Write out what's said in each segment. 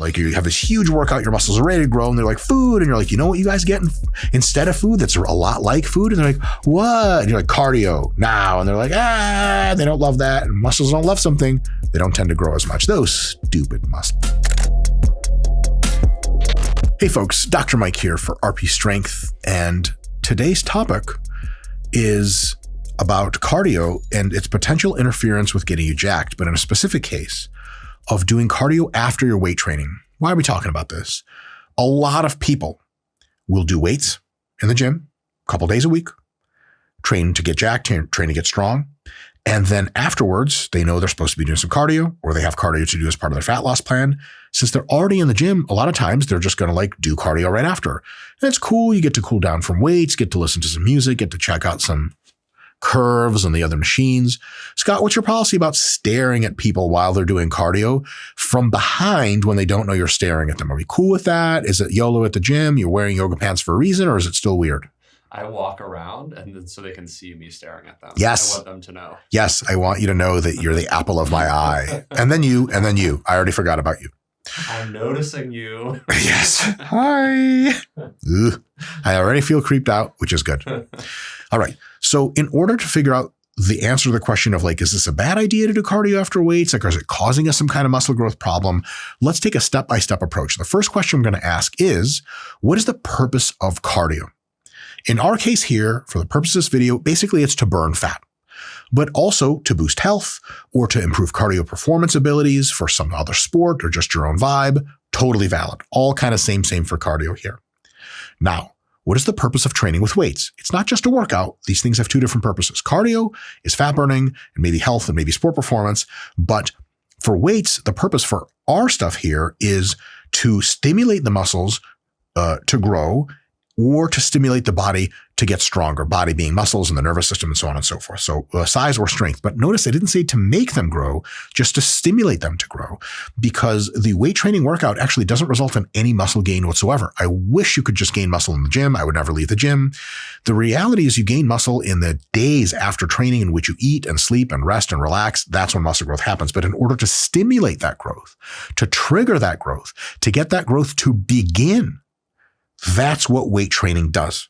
Like you have this huge workout, your muscles are ready to grow, and they're like, food. And you're like, you know what you guys get instead of food that's a lot like food? And they're like, what? And you're like, cardio now. And they're like, they don't love that. And muscles don't love something, they don't tend to grow as much. Those stupid muscles. Hey folks, Dr. Mike here for RP Strength. And today's topic is about cardio and its potential interference with getting you jacked, but in a specific case of doing cardio after your weight training. Why are we talking about this? A lot of people will do weights in the gym a couple days a week, train to get jacked, train to get strong. And then afterwards, they know they're supposed to be doing some cardio, or they have cardio to do as part of their fat loss plan. Since they're already in the gym, a lot of times they're just going to do cardio right after. And it's cool. You get to cool down from weights, get to listen to some music, get to check out some curves and the other machines. Scott, what's your policy about staring at people while they're doing cardio from behind when they don't know you're staring at them? Are we cool with that? Is it YOLO at the gym? You're wearing yoga pants for a reason, or is it still weird? I walk around and then so they can see me staring at them. Yes. I want them to know. Yes. I want you to know that you're the apple of my eye. And then you. I already forgot about you. I'm noticing you. Yes. Hi. Ugh. I already feel creeped out, which is good. All right. So in order to figure out the answer to the question of is this a bad idea to do cardio after weights? Or is it causing us some kind of muscle growth problem? Let's take a step-by-step approach. The first question I'm going to ask is, what is the purpose of cardio? In our case here, for the purpose of this video, basically it's to burn fat, but also to boost health or to improve cardio performance abilities for some other sport or just your own vibe. Totally valid. All kind of same for cardio here. Now, what is the purpose of training with weights? It's not just a workout. These things have two different purposes. Cardio is fat burning and maybe health and maybe sport performance. But for weights, the purpose for our stuff here is to stimulate the muscles to grow, or to stimulate the body to get stronger, body being muscles and the nervous system and so on and so forth. So size or strength. But notice I didn't say to make them grow, just to stimulate them to grow, because the weight training workout actually doesn't result in any muscle gain whatsoever. I wish you could just gain muscle in the gym. I would never leave the gym. The reality is you gain muscle in the days after training in which you eat and sleep and rest and relax. That's when muscle growth happens. But in order to stimulate that growth, to trigger that growth, to get that growth to begin, that's what weight training does.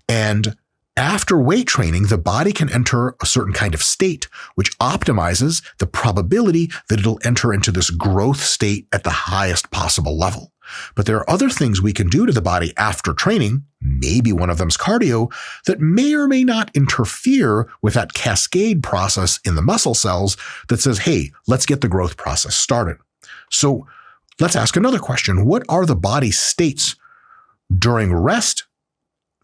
And after weight training, the body can enter a certain kind of state, which optimizes the probability that it'll enter into this growth state at the highest possible level. But there are other things we can do to the body after training, maybe one of them's cardio, that may or may not interfere with that cascade process in the muscle cells that says, hey, let's get the growth process started. So let's ask another question. What are the body states during rest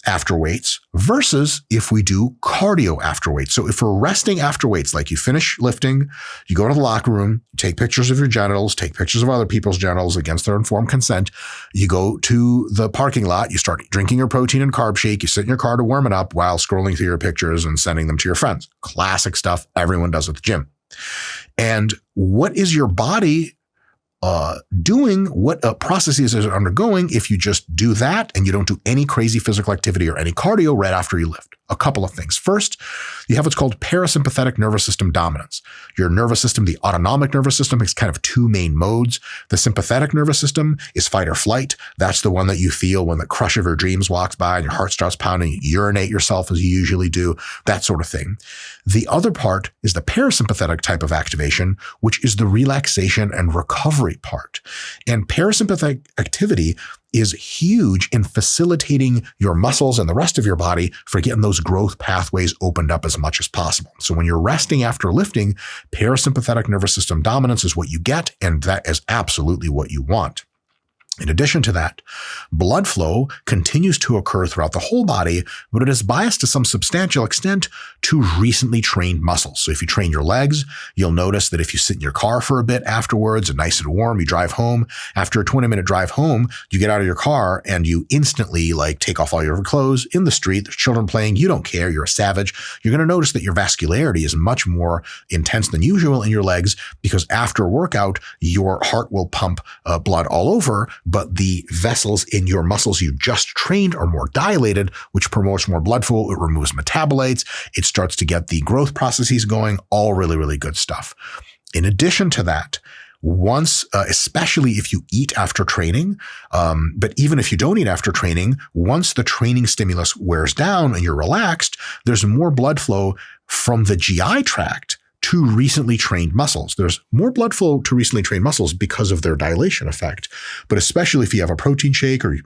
after weights versus if we do cardio after weights? So if we're resting after weights, like you finish lifting, you go to the locker room, take pictures of your genitals, take pictures of other people's genitals against their informed consent. You go to the parking lot, you start drinking your protein and carb shake, you sit in your car to warm it up while scrolling through your pictures and sending them to your friends. Classic stuff everyone does at the gym. And what is your body doing, what processes is it undergoing if you just do that and you don't do any crazy physical activity or any cardio right after you lift? A couple of things. First, you have what's called parasympathetic nervous system dominance. Your nervous system, the autonomic nervous system, has kind of two main modes. The sympathetic nervous system is fight or flight. That's the one that you feel when the crush of your dreams walks by and your heart starts pounding, you urinate yourself as you usually do, that sort of thing. The other part is the parasympathetic type of activation, which is the relaxation and recovery part. And parasympathetic activity is huge in facilitating your muscles and the rest of your body for getting those growth pathways opened up as much as possible. So when you're resting after lifting, parasympathetic nervous system dominance is what you get, and that is absolutely what you want. In addition to that, blood flow continues to occur throughout the whole body, but it is biased to some substantial extent to recently trained muscles. So if you train your legs, you'll notice that if you sit in your car for a bit afterwards and nice and warm, you drive home. After a 20-minute drive home, you get out of your car and you instantly take off all your clothes in the street. There's children playing. You don't care. You're a savage. You're going to notice that your vascularity is much more intense than usual in your legs because after a workout, your heart will pump blood all over, but the vessels in your muscles you just trained are more dilated, which promotes more blood flow. It removes metabolites. It starts to get the growth processes going, all really, really good stuff. In addition to that, once, especially if you eat after training, but even if you don't eat after training, once the training stimulus wears down and you're relaxed, there's more blood flow from the GI tract to recently trained muscles. There's more blood flow to recently trained muscles because of their dilation effect. But especially if you have a protein shake or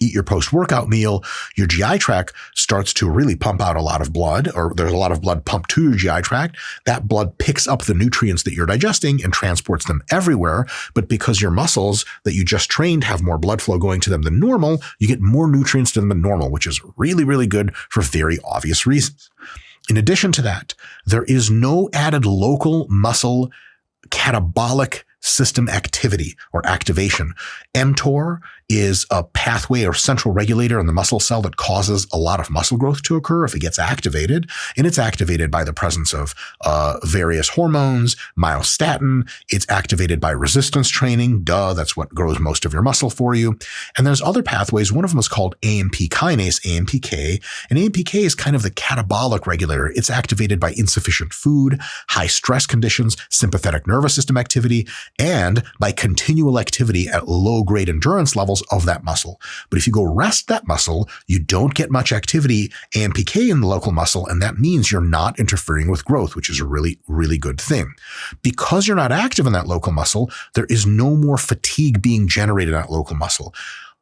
eat your post-workout meal, your GI tract starts to really pump out a lot of blood, or there's a lot of blood pumped to your GI tract. That blood picks up the nutrients that you're digesting and transports them everywhere. But because your muscles that you just trained have more blood flow going to them than normal, you get more nutrients to them than normal, which is really, really good for very obvious reasons. In addition to that, there is no added local muscle catabolic system activity or activation. mTOR is a pathway or central regulator in the muscle cell that causes a lot of muscle growth to occur if it gets activated. And it's activated by the presence of various hormones, myostatin. It's activated by resistance training. Duh, that's what grows most of your muscle for you. And there's other pathways. One of them is called AMP kinase, AMPK. And AMPK is kind of the catabolic regulator. It's activated by insufficient food, high stress conditions, sympathetic nervous system activity, and by continual activity at low-grade endurance levels of that muscle. But if you go rest that muscle, you don't get much activity, AMPK in the local muscle, and that means you're not interfering with growth, which is a really, really good thing. Because you're not active in that local muscle, there is no more fatigue being generated in that local muscle.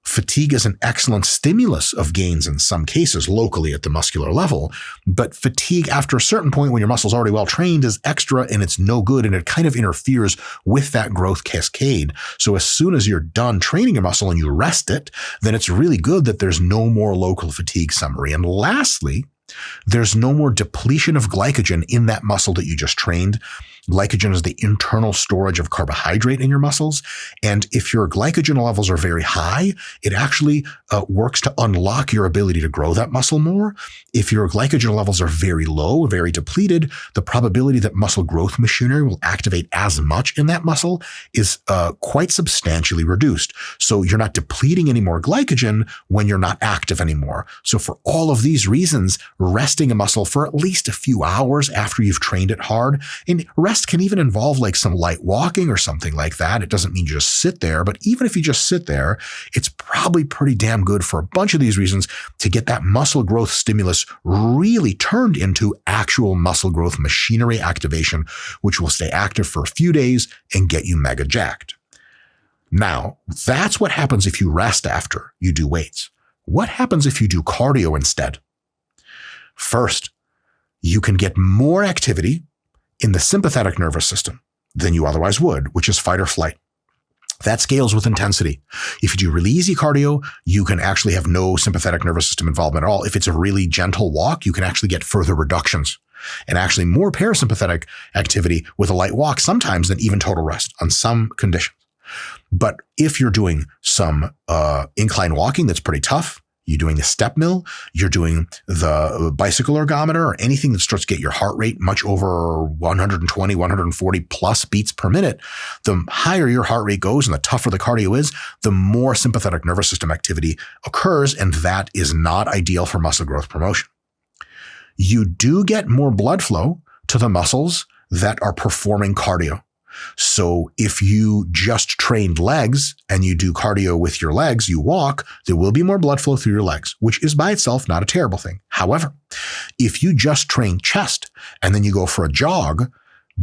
Fatigue is an excellent stimulus of gains in some cases locally at the muscular level, but fatigue after a certain point when your muscle's already well trained is extra and it's no good, and it kind of interferes with that growth cascade. So as soon as you're done training your muscle and you rest it, then it's really good that there's no more local fatigue summary. And lastly, there's no more depletion of glycogen in that muscle that you just trained. Glycogen is the internal storage of carbohydrate in your muscles. And if your glycogen levels are very high, it actually works to unlock your ability to grow that muscle more. If your glycogen levels are very low, very depleted, the probability that muscle growth machinery will activate as much in that muscle is quite substantially reduced. So you're not depleting any more glycogen when you're not active anymore. So for all of these reasons, resting a muscle for at least a few hours after you've trained it hard, and rest can even involve like some light walking or something like that. It doesn't mean you just sit there, but even if you just sit there, it's probably pretty damn good for a bunch of these reasons to get that muscle growth stimulus really turned into actual muscle growth machinery activation, which will stay active for a few days and get you mega jacked. Now, that's what happens if you rest after you do weights. What happens if you do cardio instead? First, you can get more activity in the sympathetic nervous system than you otherwise would, which is fight or flight. That scales with intensity. If you do really easy cardio, you can actually have no sympathetic nervous system involvement at all. If it's a really gentle walk, you can actually get further reductions and actually more parasympathetic activity with a light walk sometimes than even total rest on some conditions. But if you're doing some incline walking that's pretty tough, you're doing the step mill, you're doing the bicycle ergometer, or anything that starts to get your heart rate much over 120, 140 plus beats per minute, the higher your heart rate goes and the tougher the cardio is, the more sympathetic nervous system activity occurs, and that is not ideal for muscle growth promotion. You do get more blood flow to the muscles that are performing cardio. So if you just trained legs and you do cardio with your legs, you walk, there will be more blood flow through your legs, which is by itself not a terrible thing. However, if you just train chest and then you go for a jog,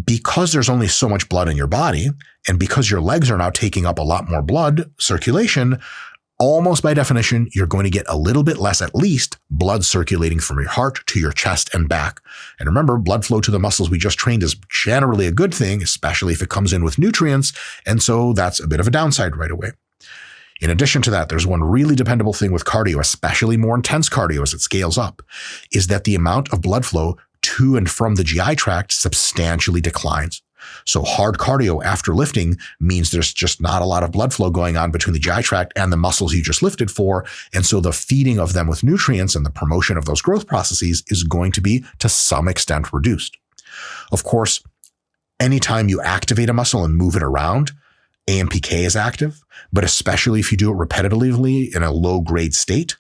because there's only so much blood in your body, and because your legs are now taking up a lot more blood circulation, almost by definition, you're going to get a little bit less, at least, blood circulating from your heart to your chest and back. And remember, blood flow to the muscles we just trained is generally a good thing, especially if it comes in with nutrients. And so that's a bit of a downside right away. In addition to that, there's one really dependable thing with cardio, especially more intense cardio as it scales up, is that the amount of blood flow to and from the GI tract substantially declines. So hard cardio after lifting means there's just not a lot of blood flow going on between the GI tract and the muscles you just lifted for. And so the feeding of them with nutrients and the promotion of those growth processes is going to be to some extent reduced. Of course, anytime you activate a muscle and move it around, AMPK is active, but especially if you do it repetitively in a low grade state,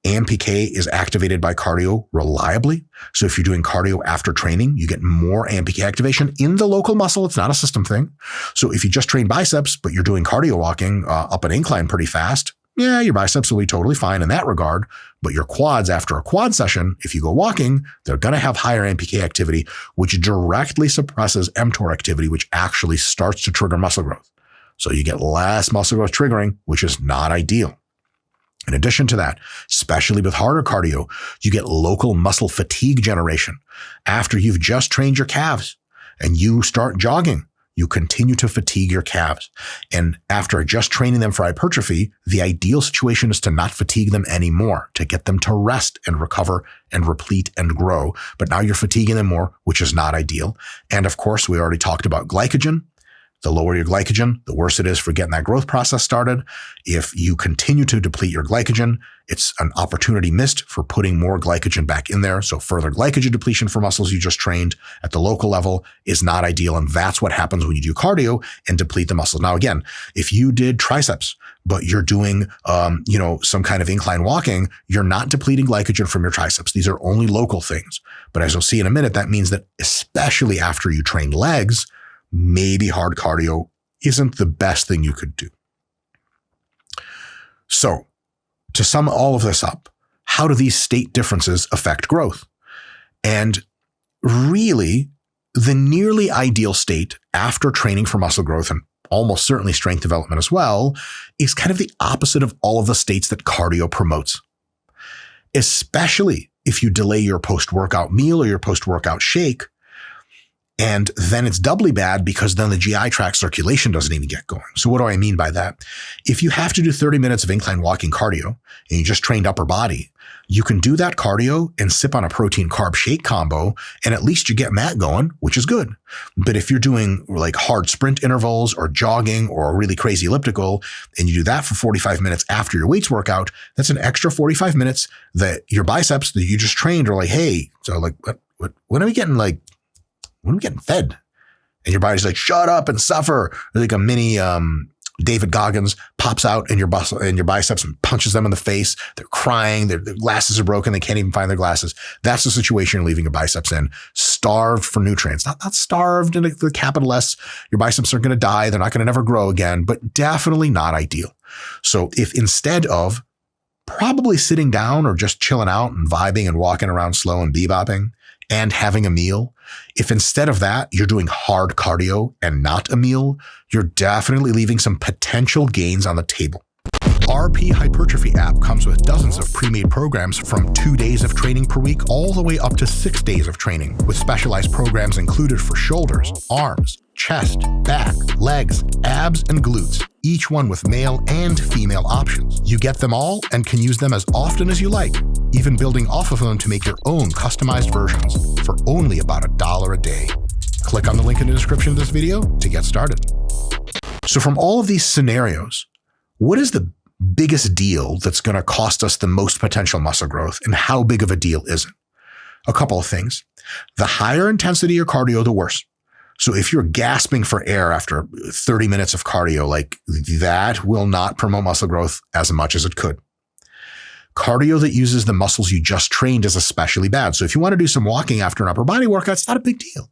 AMPK is activated by cardio reliably. So if you're doing cardio after training, you get more AMPK activation in the local muscle. It's not a system thing. So if you just train biceps, but you're doing cardio walking up an incline pretty fast, yeah, your biceps will be totally fine in that regard. But your quads after a quad session, if you go walking, they're going to have higher AMPK activity, which directly suppresses mTOR activity, which actually starts to trigger muscle growth. So you get less muscle growth triggering, which is not ideal. In addition to that, especially with harder cardio, you get local muscle fatigue generation. After you've just trained your calves and you start jogging, you continue to fatigue your calves. And after just training them for hypertrophy, the ideal situation is to not fatigue them anymore, to get them to rest and recover and replete and grow. But now you're fatiguing them more, which is not ideal. And of course, we already talked about glycogen. The lower your glycogen, the worse it is for getting that growth process started. If you continue to deplete your glycogen, it's an opportunity missed for putting more glycogen back in there. So further glycogen depletion for muscles you just trained at the local level is not ideal. And that's what happens when you do cardio and deplete the muscle. Now, again, if you did triceps, but you're doing, some kind of incline walking, you're not depleting glycogen from your triceps. These are only local things. But as you'll see in a minute, that means that especially after you train legs, maybe hard cardio isn't the best thing you could do. So, to sum all of this up, how do these state differences affect growth? And really, the nearly ideal state after training for muscle growth and almost certainly strength development as well is kind of the opposite of all of the states that cardio promotes. Especially if you delay your post-workout meal or your post-workout shake. And then it's doubly bad because then the GI tract circulation doesn't even get going. So what do I mean by that? If you have to do 30 minutes of incline walking cardio and you just trained upper body, you can do that cardio and sip on a protein carb shake combo, and at least you get that going, which is good. But if you're doing like hard sprint intervals or jogging or a really crazy elliptical, and you do that for 45 minutes after your weights workout, that's an extra 45 minutes that your biceps that you just trained are like, hey, so like, when are we getting fed? And your body's like, shut up and suffer. Like a mini David Goggins pops out in your biceps and punches them in the face. They're crying. Their glasses are broken. They can't even find their glasses. That's the situation you're leaving your biceps in. Starved for nutrients. Not starved in the capital S. Your biceps are going to die. They're not going to never grow again, but definitely not ideal. So if instead of probably sitting down or just chilling out and vibing and walking around slow and bebopping and having a meal, if instead of that, you're doing hard cardio and not a meal, you're definitely leaving some potential gains on the table. RP Hypertrophy app comes with dozens of pre-made programs from 2 days of training per week all the way up to 6 days of training, with specialized programs included for shoulders, arms, chest, back, legs, abs, and glutes, each one with male and female options. You get them all and can use them as often as you like, even building off of them to make your own customized versions for only about $1 a day. Click on the link in the description of this video to get started. So from all of these scenarios, what is the biggest deal that's going to cost us the most potential muscle growth, and how big of a deal is it? A couple of things. The higher intensity your cardio, the worse. So if you're gasping for air after 30 minutes of cardio, like that will not promote muscle growth as much as it could. Cardio that uses the muscles you just trained is especially bad. So if you want to do some walking after an upper body workout, it's not a big deal.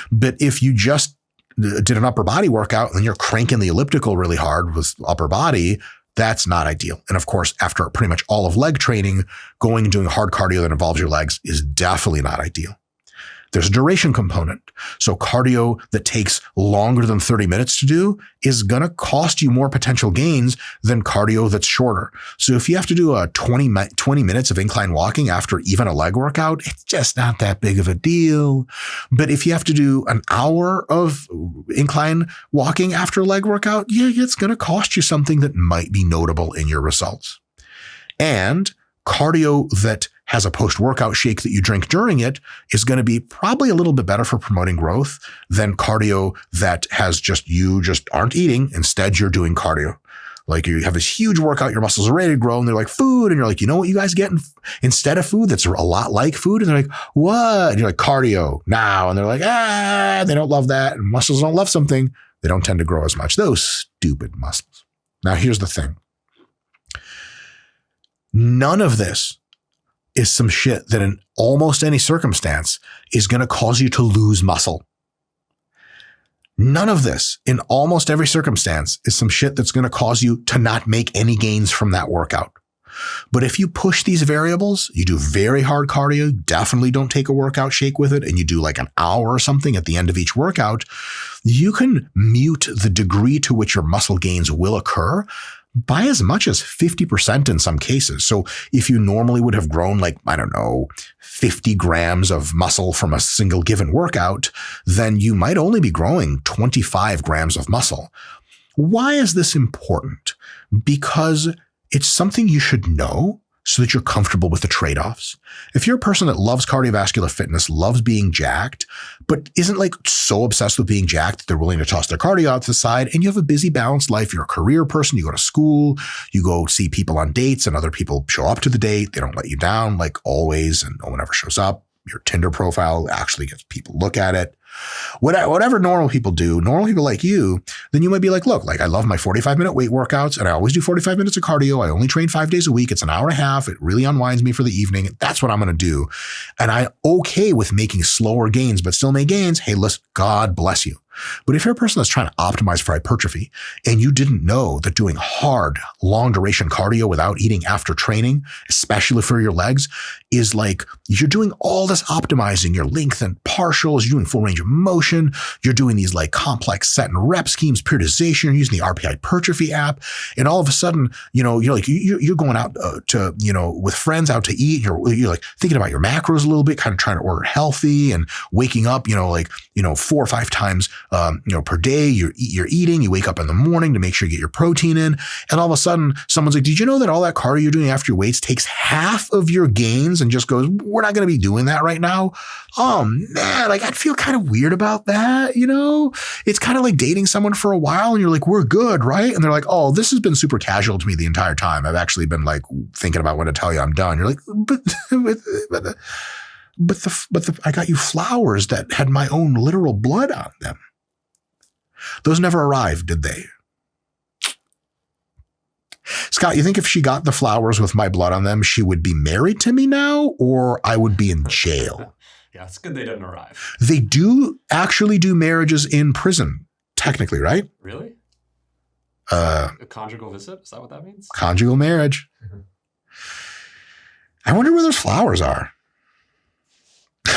But if you just did an upper body workout and you're cranking the elliptical really hard with upper body, that's not ideal. And of course, after pretty much all of leg training, going and doing hard cardio that involves your legs is definitely not ideal. There's a duration component. So cardio that takes longer than 30 minutes to do is going to cost you more potential gains than cardio that's shorter. So if you have to do a 20 minutes of incline walking after even a leg workout, it's just not that big of a deal. But if you have to do an hour of incline walking after a leg workout, yeah, it's going to cost you something that might be notable in your results. And cardio that has a post-workout shake that you drink during it is going to be probably a little bit better for promoting growth than cardio that has you just aren't eating. Instead, you're doing cardio. Like you have this huge workout, your muscles are ready to grow, and they're like food. And you're like, you know what you guys get instead of food that's a lot like food? And they're like, what? And you're like, cardio now. And they're like, they don't love that. And muscles don't love something. They don't tend to grow as much. Those stupid muscles. Now, here's the thing. None of this is some shit that in almost any circumstance is going to cause you to lose muscle. None of this in almost every circumstance is some shit that's going to cause you to not make any gains from that workout. But if you push these variables, you do very hard cardio, definitely don't take a workout shake with it, and you do like an hour or something at the end of each workout, you can mute the degree to which your muscle gains will occur by as much as 50% in some cases. So if you normally would have grown 50 grams of muscle from a single given workout, then you might only be growing 25 grams of muscle. Why is this important? Because it's something you should know so that you're comfortable with the trade-offs. If you're a person that loves cardiovascular fitness, loves being jacked, but isn't so obsessed with being jacked that they're willing to toss their cardio out to the side, and you have a busy, balanced life, you're a career person, you go to school, you go see people on dates, and other people show up to the date, they don't let you down like always, and no one ever shows up. Your Tinder profile actually gets people look at it. Whatever normal people do, normal people like you, then you might be like, look, I love my 45-minute weight workouts, and I always do 45 minutes of cardio. I only train 5 days a week. It's an hour and a half. It really unwinds me for the evening. That's what I'm going to do. And I'm okay with making slower gains, but still make gains. Hey, listen, God bless you. But if you're a person that's trying to optimize for hypertrophy and you didn't know that doing hard, long duration cardio without eating after training, especially for your legs, is you're doing all this optimizing your length and partials, you're doing full range of motion, you're doing these complex set and rep schemes, periodization, you're using the RPI Hypertrophy app, and all of a sudden, you're going out to, with friends out to eat, you're thinking about your macros a little bit, kind of trying to order healthy and waking up, 4 or 5 times per day, you're eating, you wake up in the morning to make sure you get your protein in. And all of a sudden someone's like, did you know that all that cardio you're doing after your weights takes half of your gains, and just goes, we're not going to be doing that right now. Oh man, I'd feel kind of weird about that. It's kind of like dating someone for a while and you're like, we're good, right? And they're like, oh, this has been super casual to me the entire time. I've actually been thinking about when to tell you I'm done. You're like, but I got you flowers that had my own literal blood on them. Those never arrived, did they? Scott, you think if she got the flowers with my blood on them, she would be married to me now, or I would be in jail? Yeah, it's good they didn't arrive. They do actually do marriages in prison, technically, right? Really? A conjugal visit? Is that what that means? Conjugal marriage. Mm-hmm. I wonder where those flowers are.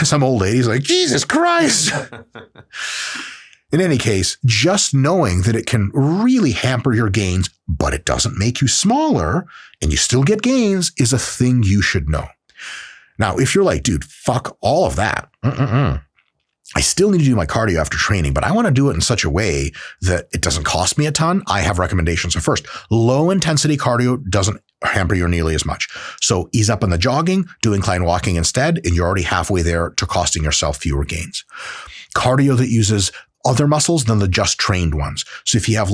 Some old lady's like, Jesus Christ. In any case, just knowing that it can really hamper your gains, but it doesn't make you smaller and you still get gains, is a thing you should know. Now, if you're like, dude, fuck all of that. I still need to do my cardio after training, but I want to do it in such a way that it doesn't cost me a ton. I have recommendations. So first, low intensity cardio doesn't hamper you nearly as much. So ease up on the jogging, do incline walking instead, and you're already halfway there to costing yourself fewer gains. Cardio that uses other muscles than the just trained ones. So if you have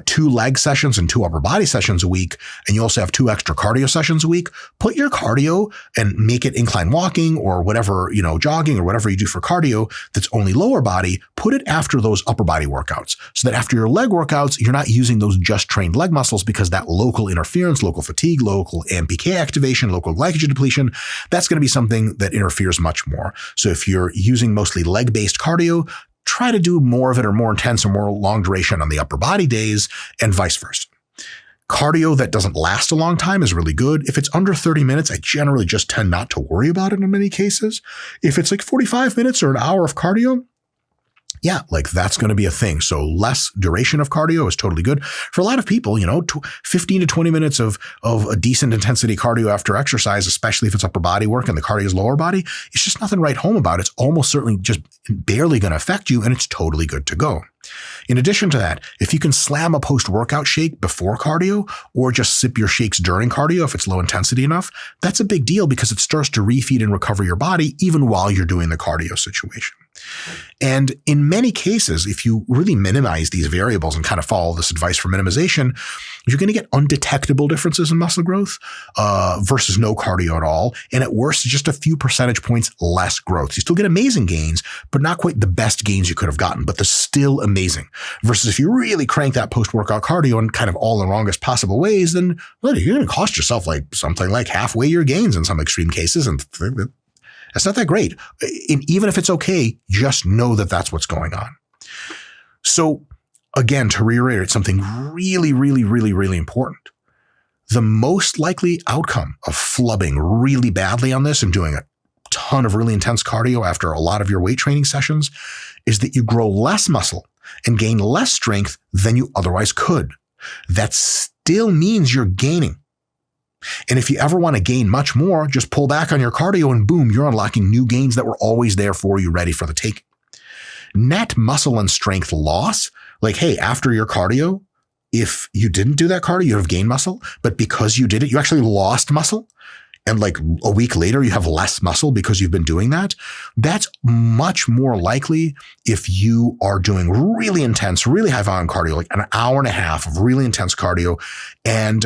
2 leg sessions and 2 upper body sessions a week, and you also have 2 extra cardio sessions a week, put your cardio and make it incline walking or whatever, jogging or whatever you do for cardio that's only lower body, put it after those upper body workouts so that after your leg workouts, you're not using those just trained leg muscles, because that local interference, local fatigue, local AMPK activation, local glycogen depletion, that's going to be something that interferes much more. So if you're using mostly leg-based cardio, try to do more of it, or more intense or more long duration on the upper body days, and vice versa. Cardio that doesn't last a long time is really good. If it's under 30 minutes, I generally just tend not to worry about it in many cases. If it's 45 minutes or an hour of cardio, yeah, that's going to be a thing. So less duration of cardio is totally good. For a lot of people, 15 to 20 minutes of a decent intensity cardio after exercise, especially if it's upper body work and the cardio is lower body, it's just nothing to write home about. It's almost certainly just barely going to affect you, and it's totally good to go. In addition to that, if you can slam a post-workout shake before cardio, or just sip your shakes during cardio if it's low intensity enough, that's a big deal, because it starts to refeed and recover your body even while you're doing the cardio situation. And in many cases, if you really minimize these variables and kind of follow this advice for minimization, you're going to get undetectable differences in muscle growth versus no cardio at all. And at worst, just a few percentage points less growth. You still get amazing gains, but not quite the best gains you could have gotten, but they're still amazing. Versus if you really crank that post-workout cardio in kind of all the wrongest possible ways, then well, you're going to cost yourself like something like halfway your gains in some extreme cases. And that's not that great. And even if it's okay, just know that that's what's going on. So again, to reiterate something really, really, really, really important. The most likely outcome of flubbing really badly on this and doing a ton of really intense cardio after a lot of your weight training sessions is that you grow less muscle and gain less strength than you otherwise could. That still means you're gaining. And if you ever want to gain much more, just pull back on your cardio and boom, you're unlocking new gains that were always there for you, ready for the taking. Net muscle and strength loss, like, hey, after your cardio, if you didn't do that cardio, you'd have gained muscle, but because you did it, you actually lost muscle. And like a week later, you have less muscle because you've been doing that. That's much more likely if you are doing really intense, really high volume cardio, like an hour and a half of really intense cardio. And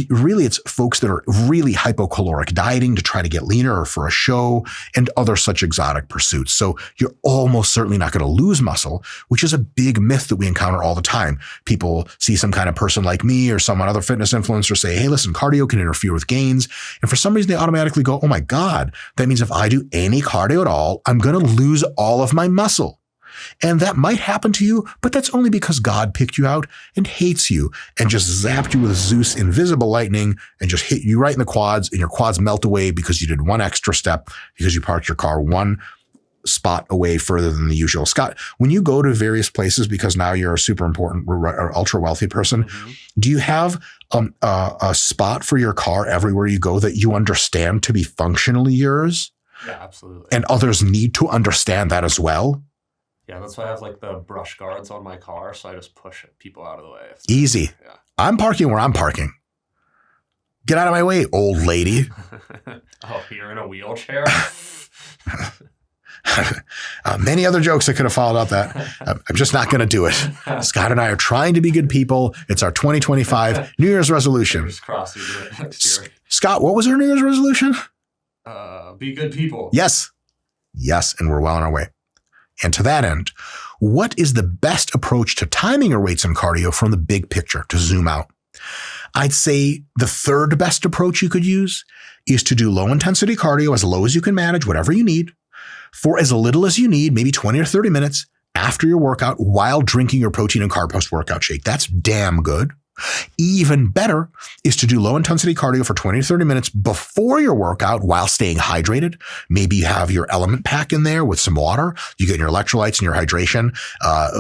really, it's folks that are really hypocaloric dieting to try to get leaner or for a show and other such exotic pursuits. So you're almost certainly not going to lose muscle, which is a big myth that we encounter all the time. People see some kind of person like me or some other fitness influencer say, hey, listen, cardio can interfere with gains. And for some reason, they automatically go, oh my God, that means if I do any cardio at all, I'm going to lose all of my muscle. And that might happen to you, but that's only because God picked you out and hates you and just zapped you with Zeus invisible lightning and just hit you right in the quads, and your quads melt away because you did one extra step because you parked your car one spot away further than the usual. Scott, when you go to various places, because now you're a super important or ultra wealthy person, do you have a spot for your car everywhere you go that you understand to be functionally yours? Yeah, absolutely. And others need to understand that as well? Yeah, that's why I have like the brush guards on my car, so I just push people out of the way. Easy. Yeah. I'm parking where I'm parking. Get out of my way, old lady. Oh, you're in a wheelchair? Many other jokes I could have followed up that. I'm just not going to do it. Scott and I are trying to be good people. It's our 2025 New Year's resolution. Fingers crossed we do it next year. Scott, what was our New Year's resolution? Be good people. Yes. Yes, and we're well on our way. And to that end, what is the best approach to timing your weights and cardio from the big picture to zoom out? I'd say the third best approach you could use is to do low intensity cardio as low as you can manage, whatever you need, for as little as you need, maybe 20 or 30 minutes after your workout while drinking your protein and carb post-workout shake. That's damn good. Even better is to do low intensity cardio for 20 to 30 minutes before your workout while staying hydrated. Maybe you have your element pack in there with some water. You get your electrolytes and your hydration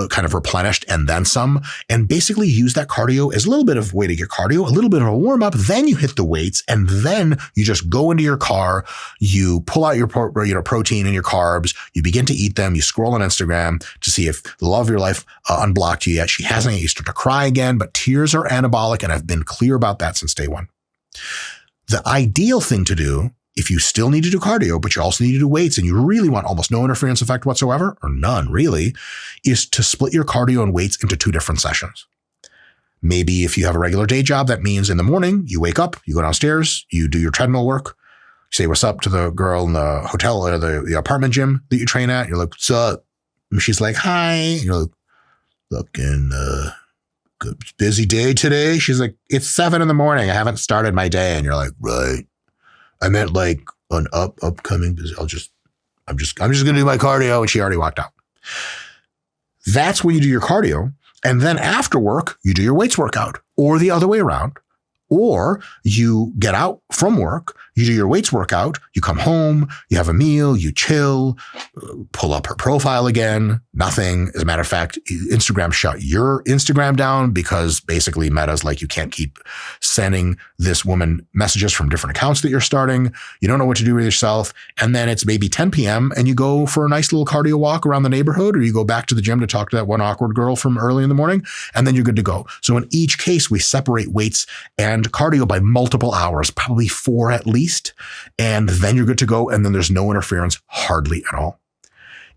kind of replenished and then some. And basically use that cardio as a little bit of way to get cardio, a little bit of a warm up. Then you hit the weights and then you just go into your car. You pull out your protein and your carbs. You begin to eat them. You scroll on Instagram to see if the love of your life unblocked you yet. She hasn't yet. You start to cry again, but tears are anabolic, and I've been clear about that since day one. The ideal thing to do, if you still need to do cardio, but you also need to do weights and you really want almost no interference effect whatsoever, or none really, is to split your cardio and weights into 2 different sessions. Maybe if you have a regular day job, that means in the morning, you wake up, you go downstairs, you do your treadmill work, you say what's up to the girl in the hotel or the apartment gym that you train at. You're like, what's up? And she's like, hi. And you're like, looking, good busy day today. She's like, it's 7 a.m. I haven't started my day. And you're like, right. I meant like an upcoming busy. I'm just going to do my cardio. And she already walked out. That's when you do your cardio. And then after work, you do your weights workout, or the other way around. Or you get out from work, you do your weights workout, you come home, you have a meal, you chill, pull up her profile again, nothing. As a matter of fact, Instagram shut your Instagram down because basically Meta's like, you can't keep sending this woman messages from different accounts that you're starting. You don't know what to do with yourself. And then it's maybe 10 p.m. and you go for a nice little cardio walk around the neighborhood, or you go back to the gym to talk to that one awkward girl from early in the morning, and then you're good to go. So in each case, we separate weights and cardio by multiple hours, probably 4 at least. And then you're good to go. And then there's no interference hardly at all.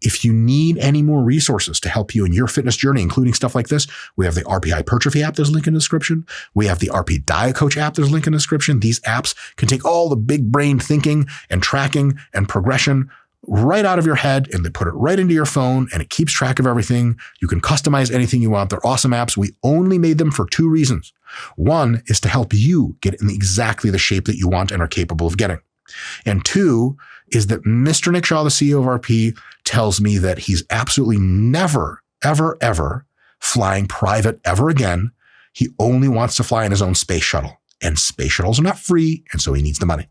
If you need any more resources to help you in your fitness journey, including stuff like this, we have the RP Hypertrophy app. There's a link in the description. We have the RP Diet Coach app. There's a link in the description. These apps can take all the big brain thinking and tracking and progression right out of your head and they put it right into your phone and it keeps track of everything. You can customize anything you want. They're awesome apps. We only made them for 2 reasons. One is to help you get in exactly the shape that you want and are capable of getting. And 2 is that Mr. Nick Shaw, the CEO of RP, tells me that he's absolutely never, ever, ever flying private ever again. He only wants to fly in his own space shuttle. And space shuttles are not free, and so he needs the money.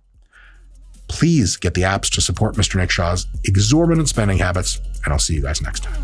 Please get the apps to support Mr. Nick Shaw's exorbitant spending habits, and I'll see you guys next time.